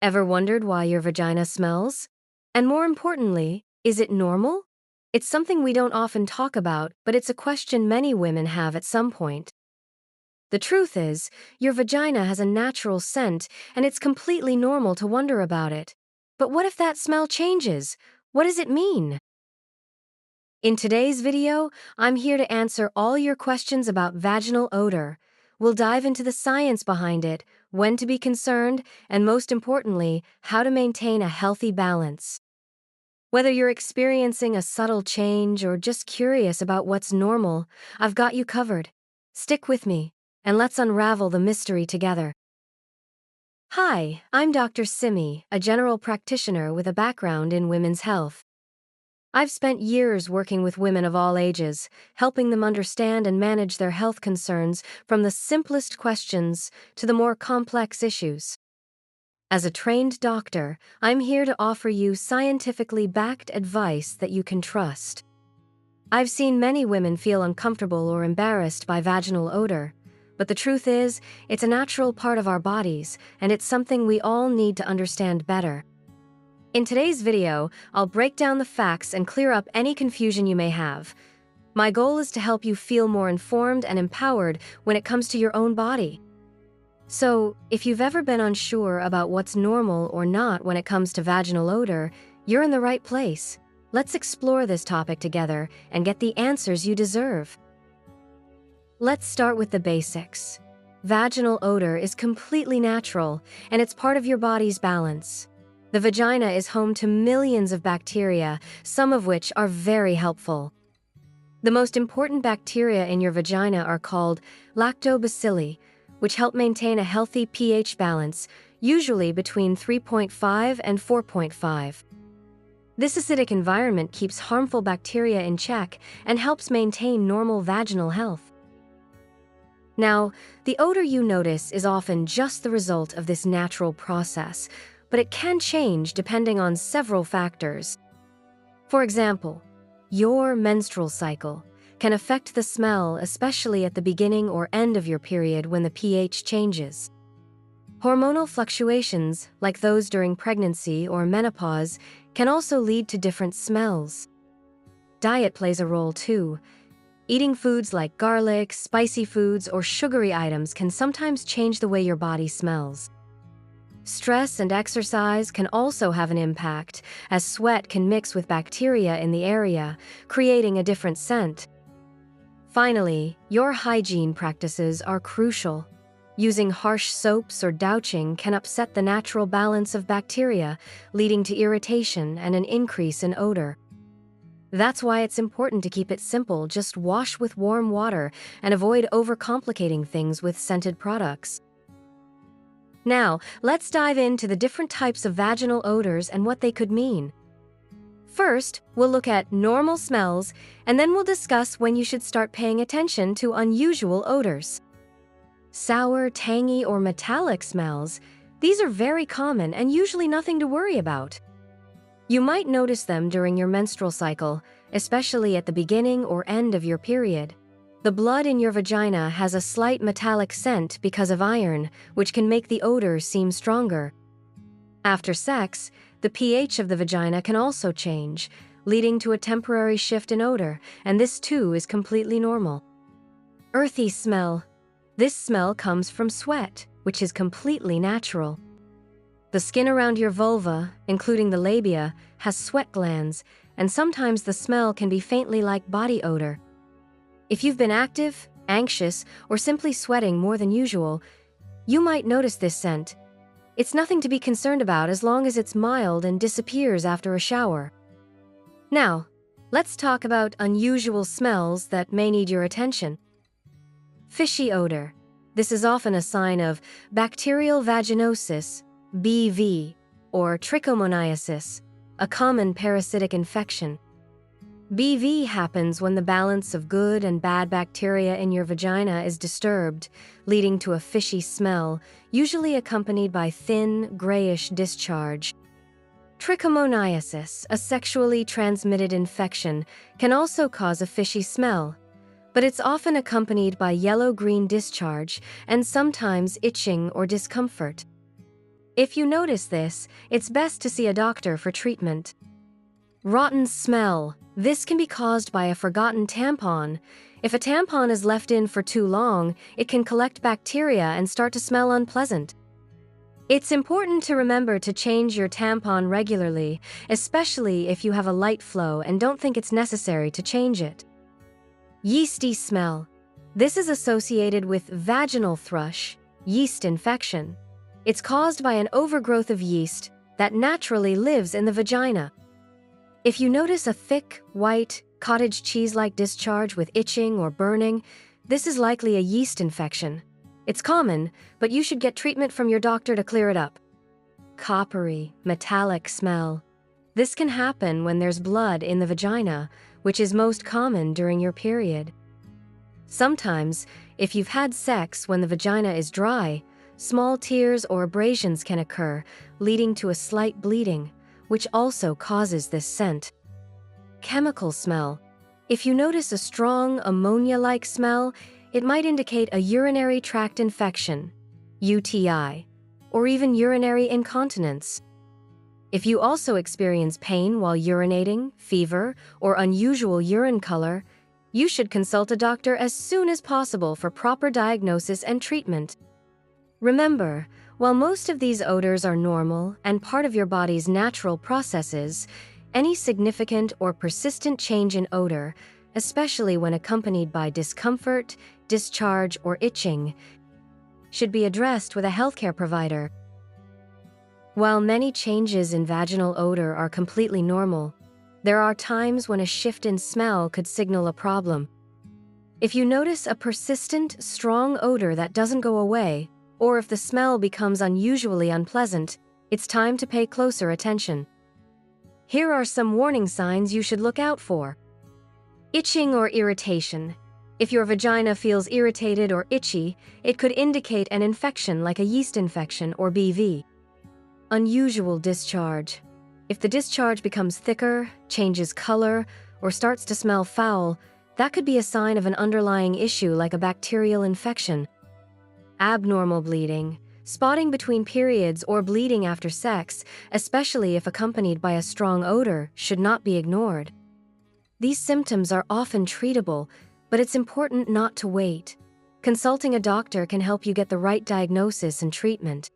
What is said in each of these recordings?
Ever wondered why your vagina smells? And more importantly, is it normal? It's something we don't often talk about, but it's a question many women have at some point. The truth is, your vagina has a natural scent, and it's completely normal to wonder about it. But what if that smell changes? What does it mean? In today's video, I'm here to answer all your questions about vaginal odor. We'll dive into the science behind it, when to be concerned, and most importantly, how to maintain a healthy balance. Whether you're experiencing a subtle change or just curious about what's normal, I've got you covered. Stick with me, and let's unravel the mystery together. Hi, I'm Dr. Simi, a general practitioner with a background in women's health. I've spent years working with women of all ages, helping them understand and manage their health concerns from the simplest questions to the more complex issues. As a trained doctor, I'm here to offer you scientifically backed advice that you can trust. I've seen many women feel uncomfortable or embarrassed by vaginal odor, but the truth is, it's a natural part of our bodies, and it's something we all need to understand better. In today's video, I'll break down the facts and clear up any confusion you may have. My goal is to help you feel more informed and empowered when it comes to your own body. So, if you've ever been unsure about what's normal or not when it comes to vaginal odor, you're in the right place. Let's explore this topic together and get the answers you deserve. Let's start with the basics. Vaginal odor is completely natural, and it's part of your body's balance. The vagina is home to millions of bacteria, some of which are very helpful. The most important bacteria in your vagina are called lactobacilli, which help maintain a healthy pH balance, usually between 3.5 and 4.5. This acidic environment keeps harmful bacteria in check and helps maintain normal vaginal health. Now, the odor you notice is often just the result of this natural process, but it can change depending on several factors. For example, your menstrual cycle can affect the smell, especially at the beginning or end of your period when the pH changes. Hormonal fluctuations, like those during pregnancy or menopause, can also lead to different smells. Diet plays a role too. Eating foods like garlic, spicy foods, or sugary items can sometimes change the way your body smells. Stress and exercise can also have an impact, as sweat can mix with bacteria in the area, creating a different scent. Finally, your hygiene practices are crucial. Using harsh soaps or douching can upset the natural balance of bacteria, leading to irritation and an increase in odor. That's why it's important to keep it simple. Just wash with warm water and avoid overcomplicating things with scented products. Now, let's dive into the different types of vaginal odors and what they could mean. First, we'll look at normal smells, and then we'll discuss when you should start paying attention to unusual odors. Sour, tangy, or metallic smells, these are very common and usually nothing to worry about. You might notice them during your menstrual cycle, especially at the beginning or end of your period. The blood in your vagina has a slight metallic scent because of iron, which can make the odor seem stronger. After sex, the pH of the vagina can also change, leading to a temporary shift in odor, and this too is completely normal. Earthy smell. This smell comes from sweat, which is completely natural. The skin around your vulva, including the labia, has sweat glands, and sometimes the smell can be faintly like body odor. If you've been active, anxious, or simply sweating more than usual, you might notice this scent. It's nothing to be concerned about as long as it's mild and disappears after a shower. Now, let's talk about unusual smells that may need your attention. Fishy odor. This is often a sign of bacterial vaginosis, BV, or trichomoniasis, a common parasitic infection. BV happens when the balance of good and bad bacteria in your vagina is disturbed, leading to a fishy smell, usually accompanied by thin, grayish discharge. Trichomoniasis, a sexually transmitted infection, can also cause a fishy smell, but it's often accompanied by yellow-green discharge and sometimes itching or discomfort. If you notice this, it's best to see a doctor for treatment. Rotten smell. This can be caused by a forgotten tampon. If a tampon is left in for too long, it can collect bacteria and start to smell unpleasant. It's important to remember to change your tampon regularly, especially if you have a light flow and don't think it's necessary to change it. Yeasty smell. This is associated with vaginal thrush, yeast infection. It's caused by an overgrowth of yeast that naturally lives in the vagina. If you notice a thick, white, cottage cheese-like discharge with itching or burning, this is likely a yeast infection. It's common, but you should get treatment from your doctor to clear it up. Coppery, metallic smell. This can happen when there's blood in the vagina, which is most common during your period. Sometimes, if you've had sex when the vagina is dry, small tears or abrasions can occur, leading to a slight bleeding, which also causes this scent. Chemical smell. If you notice a strong ammonia-like smell, it might indicate a urinary tract infection, UTI, or even urinary incontinence. If you also experience pain while urinating, fever, or unusual urine color, you should consult a doctor as soon as possible for proper diagnosis and treatment. Remember, while most of these odors are normal and part of your body's natural processes, any significant or persistent change in odor, especially when accompanied by discomfort, discharge, or itching, should be addressed with a healthcare provider. While many changes in vaginal odor are completely normal, there are times when a shift in smell could signal a problem. If you notice a persistent, strong odor that doesn't go away, or if the smell becomes unusually unpleasant, it's time to pay closer attention. Here are some warning signs you should look out for. Itching or irritation. If your vagina feels irritated or itchy, it could indicate an infection like a yeast infection or BV. Unusual discharge. If the discharge becomes thicker, changes color, or starts to smell foul, that could be a sign of an underlying issue like a bacterial infection. Abnormal bleeding. Spotting between periods or bleeding after sex, especially if accompanied by a strong odor, should not be ignored. These symptoms are often treatable, but it's important not to wait. Consulting a doctor can help you get the right diagnosis and treatment.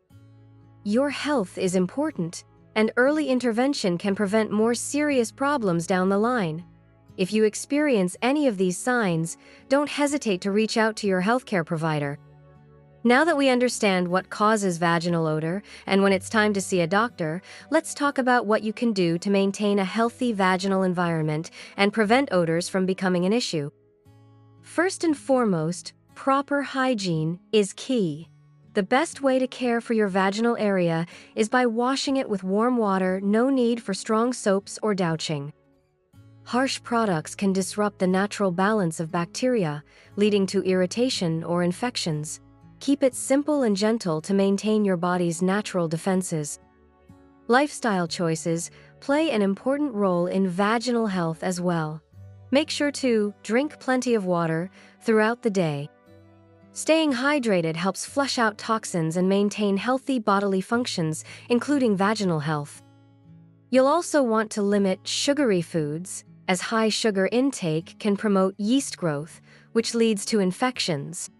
Your health is important, and early intervention can prevent more serious problems down the line. If you experience any of these signs, don't hesitate to reach out to your healthcare provider. Now that we understand what causes vaginal odor and when it's time to see a doctor, let's talk about what you can do to maintain a healthy vaginal environment and prevent odors from becoming an issue. First and foremost, proper hygiene is key. The best way to care for your vaginal area is by washing it with warm water, no need for strong soaps or douching. Harsh products can disrupt the natural balance of bacteria, leading to irritation or infections. Keep it simple and gentle to maintain your body's natural defenses. Lifestyle choices play an important role in vaginal health as well. Make sure to drink plenty of water throughout the day. Staying hydrated helps flush out toxins and maintain healthy bodily functions, including vaginal health. You'll also want to limit sugary foods, as high sugar intake can promote yeast growth, which leads to infections.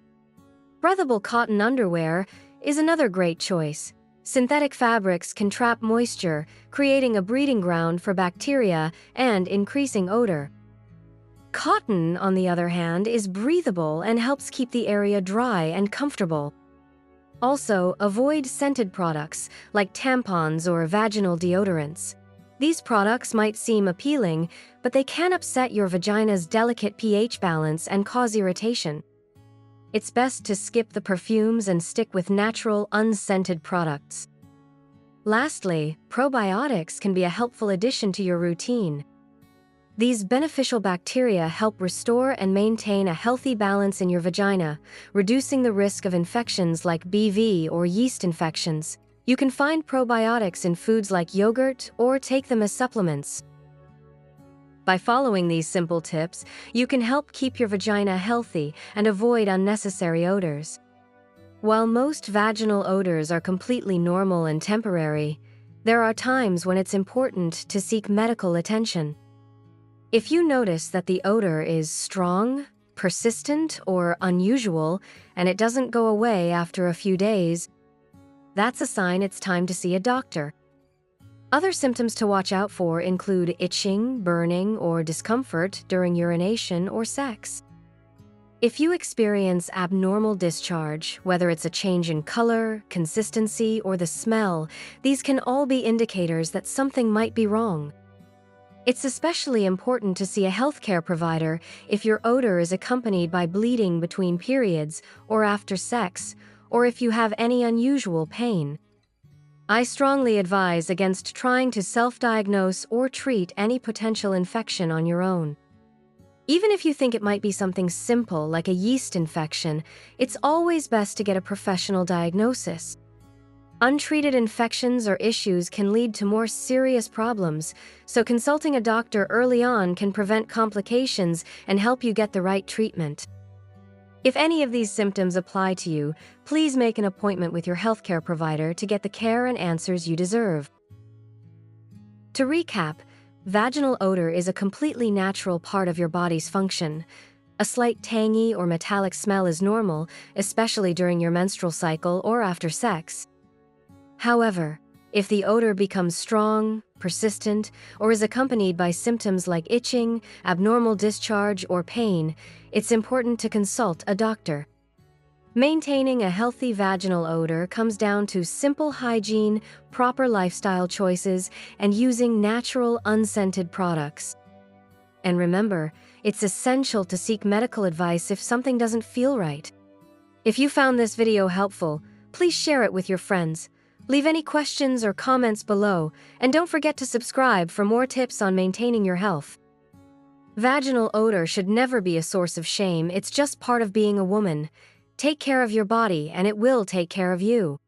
Breathable cotton underwear is another great choice. Synthetic fabrics can trap moisture, creating a breeding ground for bacteria and increasing odor. Cotton, on the other hand, is breathable and helps keep the area dry and comfortable. Also, avoid scented products like tampons or vaginal deodorants. These products might seem appealing, but they can upset your vagina's delicate pH balance and cause irritation. It's best to skip the perfumes and stick with natural, unscented products. Lastly, probiotics can be a helpful addition to your routine. These beneficial bacteria help restore and maintain a healthy balance in your vagina, reducing the risk of infections like BV or yeast infections. You can find probiotics in foods like yogurt or take them as supplements. By following these simple tips, you can help keep your vagina healthy and avoid unnecessary odors. While most vaginal odors are completely normal and temporary, there are times when it's important to seek medical attention. If you notice that the odor is strong, persistent, or unusual, and it doesn't go away after a few days, that's a sign it's time to see a doctor. Other symptoms to watch out for include itching, burning, or discomfort during urination or sex. If you experience abnormal discharge, whether it's a change in color, consistency, or the smell, these can all be indicators that something might be wrong. It's especially important to see a healthcare provider if your odor is accompanied by bleeding between periods or after sex, or if you have any unusual pain. I strongly advise against trying to self-diagnose or treat any potential infection on your own. Even if you think it might be something simple like a yeast infection, it's always best to get a professional diagnosis. Untreated infections or issues can lead to more serious problems, so consulting a doctor early on can prevent complications and help you get the right treatment. If any of these symptoms apply to you, please make an appointment with your healthcare provider to get the care and answers you deserve. To recap, vaginal odor is a completely natural part of your body's function. A slight tangy or metallic smell is normal, especially during your menstrual cycle or after sex. However, if the odor becomes strong, persistent, or is accompanied by symptoms like itching, abnormal discharge, or pain, it's important to consult a doctor. Maintaining a healthy vaginal odor comes down to simple hygiene, proper lifestyle choices, and using natural, unscented products. And remember, it's essential to seek medical advice if something doesn't feel right. If you found this video helpful, please share it with your friends. Leave any questions or comments below, and don't forget to subscribe for more tips on maintaining your health. Vaginal odor should never be a source of shame, it's just part of being a woman. Take care of your body, and it will take care of you.